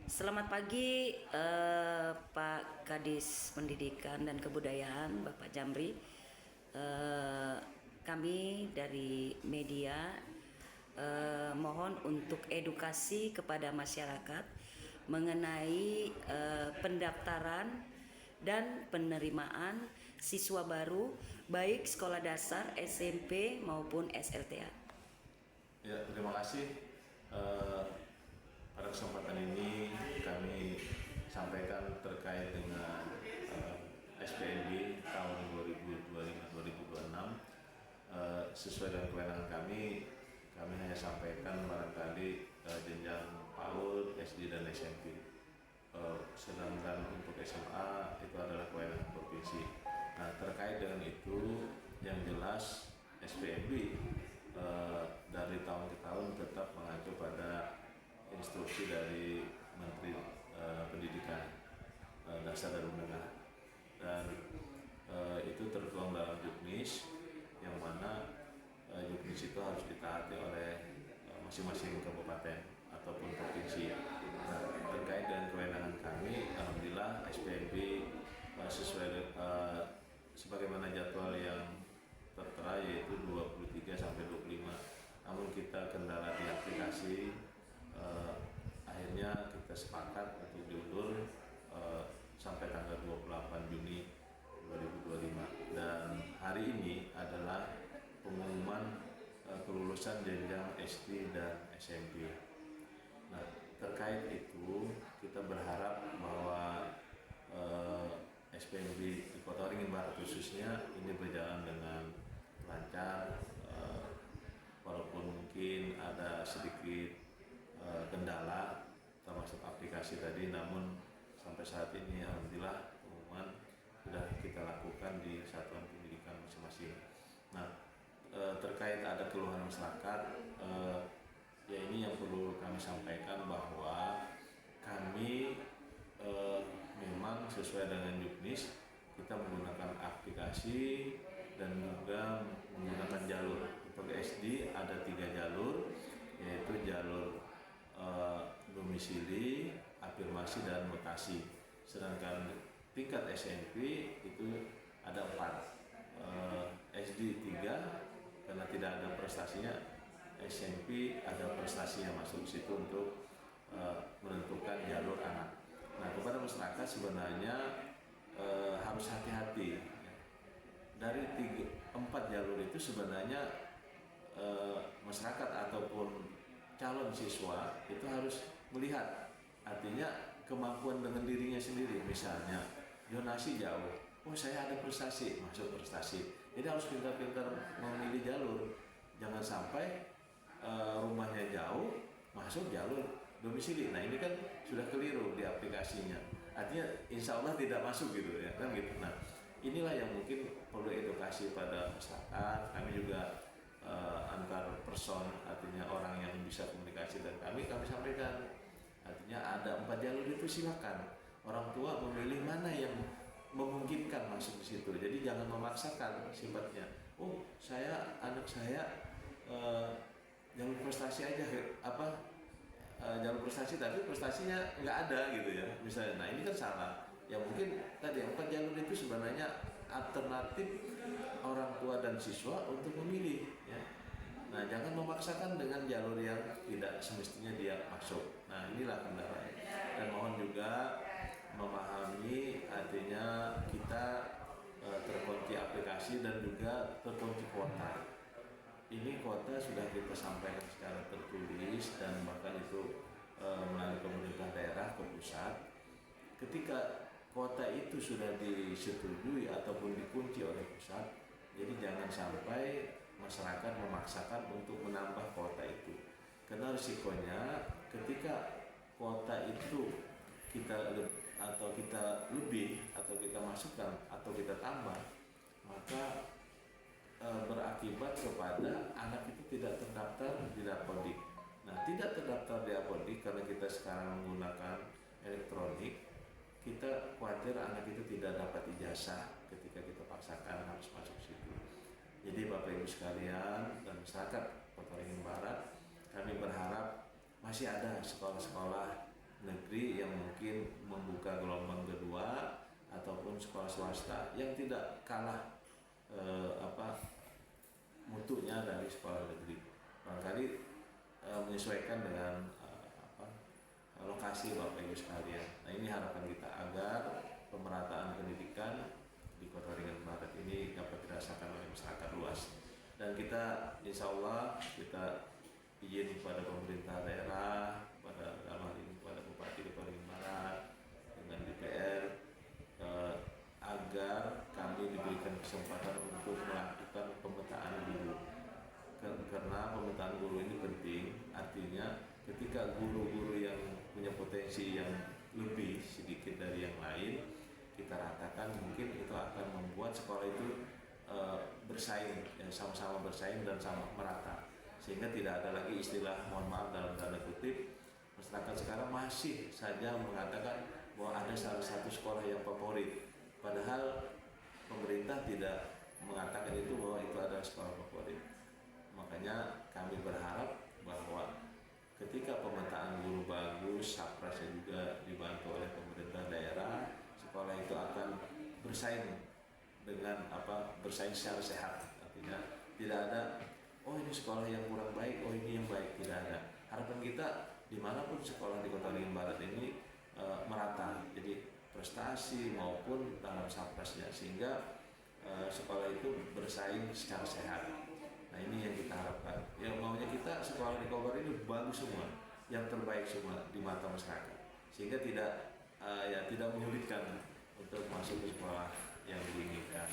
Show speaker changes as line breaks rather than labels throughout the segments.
Selamat pagi Pak Kadis Pendidikan dan Kebudayaan Bapak Jamri. Eh, Kami dari media mohon untuk edukasi kepada masyarakat mengenai pendaftaran dan penerimaan siswa baru baik sekolah dasar, SMP maupun SLTA.
Ya, terima kasih. Eh, Pada kesempatan ini kami sampaikan terkait dengan SPNB tahun 2025-2026. Sesuai dengan kewenangan kami hanya sampaikan barangkali jenjang PAUD, SD dan SMP. Sedangkan untuk SMA itu adalah kewenangan provinsi. Nah, terkait dengan itu, yang jelas SPNB dari tahun ke tahun tetap mengacu pada instruksi dari Menteri Pendidikan Dasar dan Menengah, dan itu tertuang dalam Juknis, yang mana Juknis itu harus ditaati oleh masing-masing kabupaten ataupun provinsi. Nah, terkait dengan kewenangan kami, alhamdulillah SPNB sesuai sebagaimana jadwal yang tertera, yaitu 23 sampai 25. Namun kita kendala di aplikasi, akhirnya kita sepakat untuk diundur sampai tanggal 28 Juni 2025. Dan hari ini adalah pengumuman kelulusan jenjang SD dan SMP. Nah, terkait itu kita berharap bahwa SPNB di Kota Waringin Barat khususnya ini berjalan dengan lancar, walaupun mungkin ada sedikit kendala termasuk aplikasi tadi, namun sampai saat ini alhamdulillah pengumuman sudah kita lakukan di satuan pendidikan masing-masing. Nah, terkait ada keluhan masyarakat, ya ini yang perlu kami sampaikan bahwa kami memang sesuai dengan Juknis kita menggunakan aplikasi dan juga menggunakan jalur. Untuk SD ada 3 jalur, yaitu jalur domisili, afirmasi, dan mutasi. Sedangkan tingkat SMP itu ada 4, SD 3 karena tidak ada prestasinya, SMP ada prestasinya masuk situ untuk menentukan jalur anak. Nah, kepada masyarakat sebenarnya harus hati-hati. Dari 4 jalur itu sebenarnya masyarakat ataupun calon siswa itu harus melihat, artinya kemampuan dengan dirinya sendiri. Misalnya zonasi jauh, oh saya ada prestasi, masuk prestasi. Jadi harus pintar-pintar memilih jalur. Jangan sampai rumahnya jauh masuk jalur domisili. Nah, ini kan sudah keliru di aplikasinya. Artinya insya Allah tidak masuk gitu ya kan gitu. Nah, inilah yang mungkin perlu edukasi pada masyarakat. Kami juga antar person, artinya orang yang bisa komunikasi, dan kami sampaikan, artinya ada 4 jalur itu silakan orang tua memilih mana yang memungkinkan masuk di situ. Jadi jangan memaksakan sifatnya. Oh, anak saya jalur prestasi aja, jalur prestasi tapi prestasinya nggak ada gitu ya misalnya. Nah, ini kan salah. Ya mungkin tadi 4 jalur itu sebenarnya alternatif orang tua dan siswa untuk memilih ya. Nah, jangan memaksakan dengan jalur yang tidak semestinya dia masuk. Nah, inilah kendala. Dan mohon juga memahami, artinya kita terkunci aplikasi dan juga terkunci kuota. Ini kuota sudah kita sampaikan secara tertulis dan bahkan itu melalui pemerintah daerah ke pusat. Ketika kuota itu sudah disetujui ataupun dikunci oleh pusat, jadi jangan sampai masyarakat memaksakan untuk menambah kuota itu. Karena risikonya ketika kuota itu kita lebih atau kita masukkan atau kita tambah, maka berakibat kepada anak itu tidak terdaftar di Dapodik. Nah, tidak terdaftar di Dapodik karena kita sekarang menggunakan elektronik. Kita khawatir anak itu tidak dapat ijazah ketika kita paksakan harus masuk situ. Jadi Bapak Ibu sekalian dan masyarakat Kota Waringin Barat, kami berharap masih ada sekolah-sekolah negeri negeri yang mungkin membuka gelombang kedua ataupun sekolah swasta yang tidak kalah mutunya dari sekolah negeri. Barangkali menyesuaikan dengan lokasi Bapak Ibu sekalian. Nah, ini harapan kita agar pemerataan pendidikan di Kota Waringin Barat ini dapat dirasakan oleh masyarakat luas. Dan kita insya Allah kita izin kepada pemerintah daerah, pada dalam hal ini kepada Bupati Kota Waringin Barat dengan DPR agar kami diberikan kesempatan untuk melakukan pemetaan guru. Karena pemetaan guru ini penting, artinya ketika guru-guru yang punya potensi yang lebih sedikit dari yang lain kita ratakan, mungkin itu akan membuat sekolah itu bersaing, sama-sama bersaing dan sama merata, sehingga tidak ada lagi istilah, mohon maaf dalam tanda kutip, masyarakat sekarang masih saja mengatakan bahwa ada salah satu sekolah yang favorit, padahal pemerintah tidak mengatakan itu bahwa itu adalah sekolah favorit. Makanya kami berharap bahwa ketika pemetaan guru bagus, saprasnya juga dibantu oleh pemerintah daerah, sekolah itu akan bersaing dengan bersaing secara sehat. Artinya tidak ada, oh ini sekolah yang kurang baik, oh ini yang baik, tidak ada. Harapan kita dimanapun sekolah di Kota Waringin Barat ini merata, jadi prestasi maupun dalam saprasnya, sehingga sekolah itu bersaing secara sehat. Nah, ini yang kita harapkan. Yang maunya kita sekolah di Kobar ini bagus semua, yang terbaik semua di mata masyarakat, sehingga tidak menyulitkan untuk masuk ke sekolah yang diinginkan.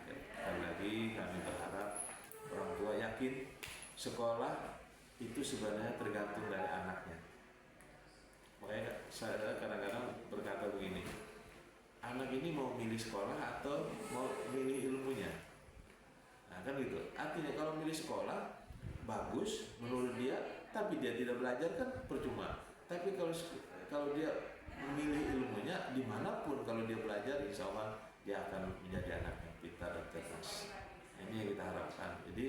Sekali lagi kami berharap orang tua yakin sekolah itu sebenarnya tergantung dari anaknya. Makanya saya kadang-kadang berkata begini, anak ini mau milih sekolah atau mau milih ilmunya. Nah, kan gitu. Artinya kalau milih sekolah bagus menurut dia, tapi dia tidak belajar kan percuma. Tapi kalau dia memilih ilmunya dimanapun, kalau dia belajar, insya Allah dia akan menjadi anak yang pintar dan cerdas. Ini yang kita harapkan. Jadi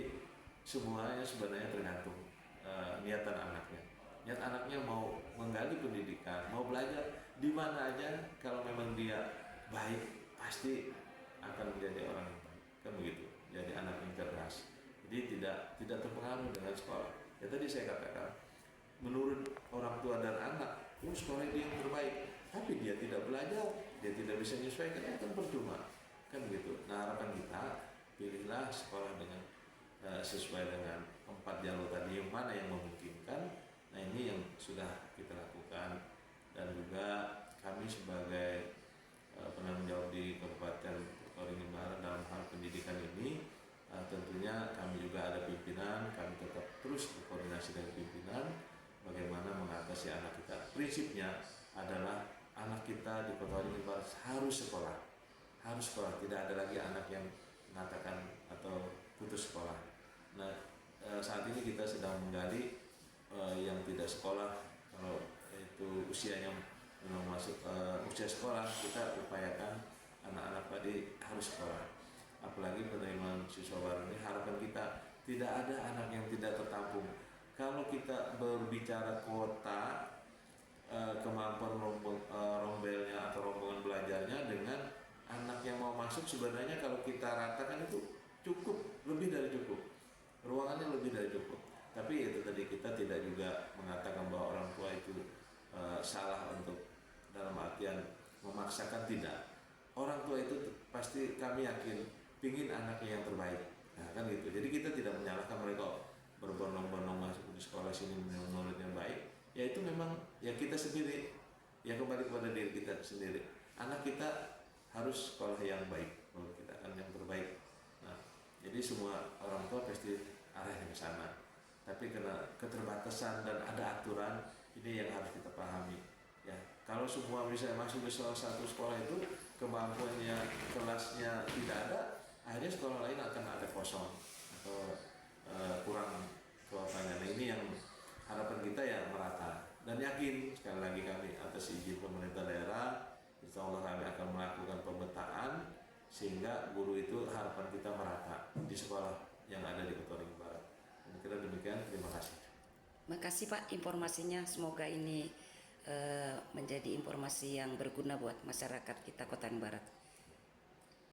semuanya sebenarnya tergantung niatan anaknya. Niat anaknya mau menggali pendidikan, mau belajar di mana aja, kalau memang dia baik pasti akan menjadi orang yang baik. Kan begitu. Jadi anak yang cerdas. Jadi tidak terpengaruh dengan sekolah. Ya tadi saya katakan, menurut orang tua dan anak, sekolah dia yang terbaik, tapi dia tidak belajar, dia tidak bisa menyesuaikan, itu kan percuma. Kan begitu. Nah, harapan kita, pilihlah sekolah dengan sesuai dengan 4 jalur tadi, yang mana yang memungkinkan. Nah, ini yang sudah kita lakukan, dan juga kami sebagai penanggung jawab di Kabupaten Waringin Barat dalam hal pendidikan ini, tentunya kami juga ada pimpinan, kami tetap terus berkoordinasi dengan pimpinan bagaimana mengatasi anak kita. Prinsipnya adalah anak kita di Kota Waringin Barat harus sekolah, tidak ada lagi anak yang mengatakan atau putus sekolah. Nah, saat ini kita sedang menggali yang tidak sekolah, kalau itu usianya memang masuk usia sekolah, kita upayakan anak-anak tadi harus sekolah. Apalagi penerimaan siswa baru ini, harapan kita tidak ada anak yang tidak tertampung. Kalau kita berbicara kuota kemampuan rombelnya atau rombongan belajarnya dengan anak yang mau masuk, sebenarnya kalau kita ratakan itu cukup, lebih dari cukup, ruangannya lebih dari cukup. Tapi itu tadi, kita tidak juga mengatakan bahwa orang tua itu salah untuk dalam artian memaksakan, tidak. Orang tua itu pasti, kami yakin pingin anaknya yang terbaik. Nah, kan gitu. Jadi kita tidak menyalahkan mereka berbondong-bondong masuk di sekolah sini menurut yang baik. Ya itu memang ya kita sendiri, ya kembali kepada diri kita sendiri. Anak kita harus sekolah yang baik, menurut kita kan yang terbaik. Nah, jadi semua orang tua pasti arahnya ke sana. Tapi karena keterbatasan dan ada aturan, ini yang harus kita pahami. Ya, kalau semua bisa masuk ke salah satu sekolah itu, kemampuannya, kelasnya tidak ada, akhirnya sekolah lain akan ada kosong atau kurang kuotanya. Nah, ini yang harapan kita ya merata, dan yakin sekali lagi kami atas izin pemerintah daerah, insya Allah kami akan melakukan pemetaan sehingga guru itu harapan kita merata di sekolah yang ada di Kota Waringin Barat. Kira demikian, terima kasih.
Makasih Pak informasinya, semoga ini menjadi informasi yang berguna buat masyarakat kita Kota Barat.